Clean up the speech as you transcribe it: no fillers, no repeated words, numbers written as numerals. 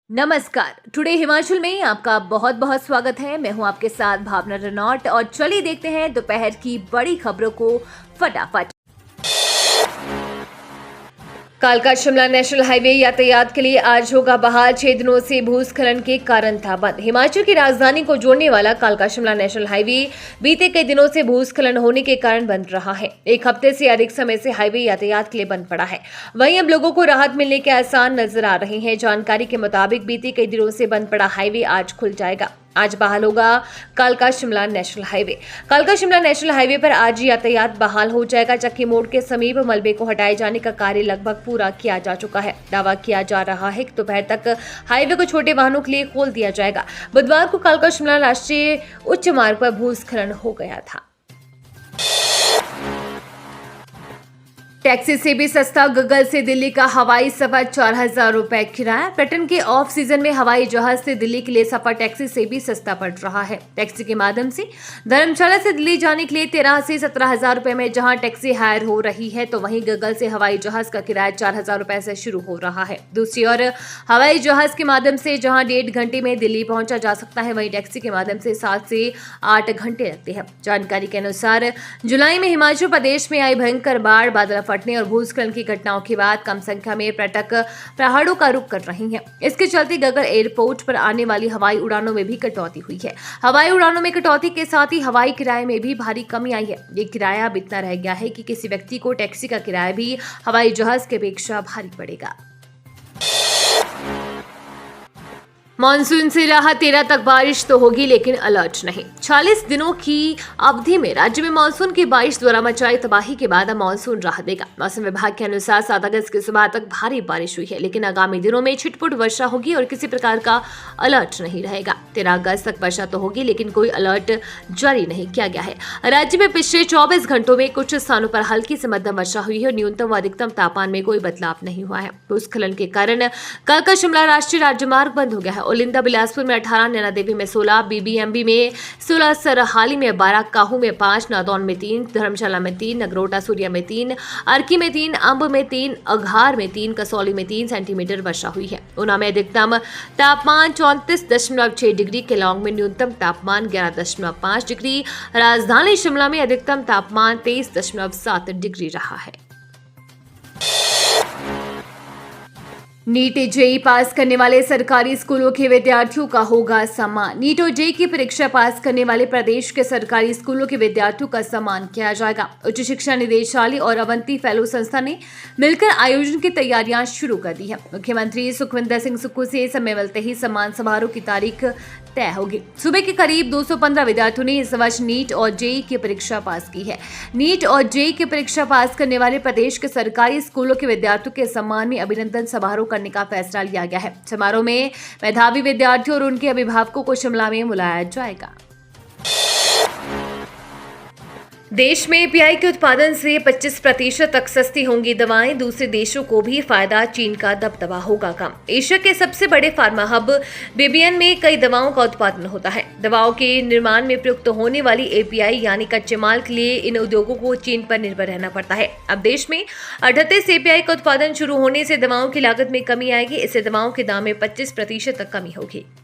नमस्कार। टुडे हिमाचल में आपका बहुत बहुत स्वागत है। मैं हूं आपके साथ भावना रनौट और चलिए देखते हैं दोपहर की बड़ी खबरों को फटाफट। कालका शिमला नेशनल हाईवे यातायात के लिए आज होगा बहाल। 6 दिनों से भूस्खलन के कारण था बंद। हिमाचल की राजधानी को जोड़ने वाला कालका शिमला नेशनल हाईवे बीते कई दिनों से भूस्खलन होने के कारण बंद रहा है। एक हफ्ते से अधिक समय से हाईवे यातायात के लिए बंद पड़ा है। वहीं अब लोगों को राहत मिलने के आसार नजर आ रहे हैं। जानकारी के मुताबिक बीते कई दिनों से बंद पड़ा हाईवे आज खुल जाएगा। आज बहाल होगा कालका शिमला नेशनल हाईवे। कालका शिमला नेशनल हाईवे पर आज यातायात बहाल हो जाएगा। चक्की मोड़ के समीप मलबे को हटाए जाने का कार्य लगभग पूरा किया जा चुका है। दावा किया जा रहा है कि दोपहर तक हाईवे को छोटे वाहनों के लिए खोल दिया जाएगा। बुधवार को कालका शिमला राष्ट्रीय उच्च मार्ग पर भूस्खलन हो गया था। टैक्सी से भी सस्ता गगल से दिल्ली का हवाई सफर 4,000 रुपए किराया। पर्यटन के ऑफ सीजन में हवाई जहाज से दिल्ली के लिए सफर टैक्सी से भी सस्ता पड़ रहा है। टैक्सी के माध्यम से धर्मशाला से दिल्ली जाने के लिए 13 से 17,000 रुपए में जहां टैक्सी हायर हो रही है, तो वहीं गगल से हवाई जहाज का किराया 4,000 रुपए से शुरू हो रहा है। दूसरी ओर हवाई जहाज के माध्यम से जहां 1.5 घंटे में दिल्ली पहुंचा जा सकता है, वहीं टैक्सी के माध्यम से 7 से 8 घंटे लगते हैं। जानकारी के अनुसार जुलाई में हिमाचल प्रदेश में आई भयंकर बाढ़, बादल फटने और भूस्खलन की घटनाओं के बाद कम संख्या में पर्यटक पहाड़ों का रुख कर रहे हैं। इसके चलते गगल एयरपोर्ट पर आने वाली हवाई उड़ानों में भी कटौती हुई है। हवाई उड़ानों में कटौती के साथ ही हवाई किराए में भी भारी कमी आई है। ये किराया अब इतना रह गया है कि किसी व्यक्ति को टैक्सी का किराया भी हवाई जहाज की अपेक्षा भारी पड़ेगा। मानसून से राहत, 13 तक बारिश तो होगी लेकिन अलर्ट नहीं। 40 दिनों की अवधि में राज्य में मानसून की बारिश द्वारा मचाई तबाही के बाद अब मानसून राहत देगा। मौसम विभाग के अनुसार 7 अगस्त की सुबह तक भारी बारिश हुई है, लेकिन आगामी दिनों में छिटपुट वर्षा होगी और किसी प्रकार का अलर्ट नहीं रहेगा। 13 अगस्त तक वर्षा तो होगी लेकिन कोई अलर्ट जारी नहीं किया गया है। राज्य में पिछले 24 घंटों में कुछ स्थानों पर हल्की से मध्यम वर्षा हुई है और न्यूनतम व अधिकतम तापमान में कोई बदलाव नहीं हुआ है। भूस्खलन के कारण कालका शिमला राष्ट्रीय राजमार्ग बंद हो गया है। ओलिंदा बिलासपुर में 18, नैना देवी में 16, बीबीएमबी में 16, सरहाली में 12, काहू में 5, नादौन में 3, धर्मशाला में 3, नगरोटा सूरिया में 3, अर्की में 3, अंब में 3, अघार में 3, कसौली में 3 सेंटीमीटर वर्षा हुई है। ऊना में अधिकतम तापमान 34.6 डिग्री, केलांग में न्यूनतम तापमान 11.5 डिग्री, राजधानी शिमला में अधिकतम तापमान 23.7 डिग्री रहा है। नीट जेईई पास करने वाले सरकारी स्कूलों के विद्यार्थियों का होगा सम्मान। नीट और जेईई की परीक्षा पास करने वाले प्रदेश के सरकारी स्कूलों के विद्यार्थियों का सम्मान किया जाएगा। उच्च शिक्षा निदेशालय और अवंती फेलो संस्था ने मिलकर आयोजन की तैयारियां शुरू कर दी है। मुख्यमंत्री सुखविंदर सिंह सुक्खू से समय मिलते ही सम्मान समारोह की तारीख तय होगी। सूबे के करीब 215 विद्यार्थियों ने इस वर्ष नीट और जेईई की परीक्षा पास की है। नीट और जेईई की परीक्षा पास करने वाले प्रदेश के सरकारी स्कूलों के विद्यार्थियों के सम्मान में अभिनंदन समारोह करने का फैसला लिया गया है। समारोह में मेधावी विद्यार्थियों और उनके अभिभावकों को शिमला में बुलाया जाएगा। देश में एपीआई के उत्पादन से 25% तक सस्ती होंगी दवाएं। दूसरे देशों को भी फायदा, चीन का दबदबा होगा कम। एशिया के सबसे बड़े फार्मा हब बीबीएन में कई दवाओं का उत्पादन होता है। दवाओं के निर्माण में प्रयुक्त होने वाली एपीआई यानी कच्चे माल के लिए इन उद्योगों को चीन पर निर्भर रहना पड़ता है। अब देश में 38 एपीआई का उत्पादन शुरू होने से दवाओं की लागत में कमी आएगी। इससे दवाओं के दाम में 25% तक कमी होगी।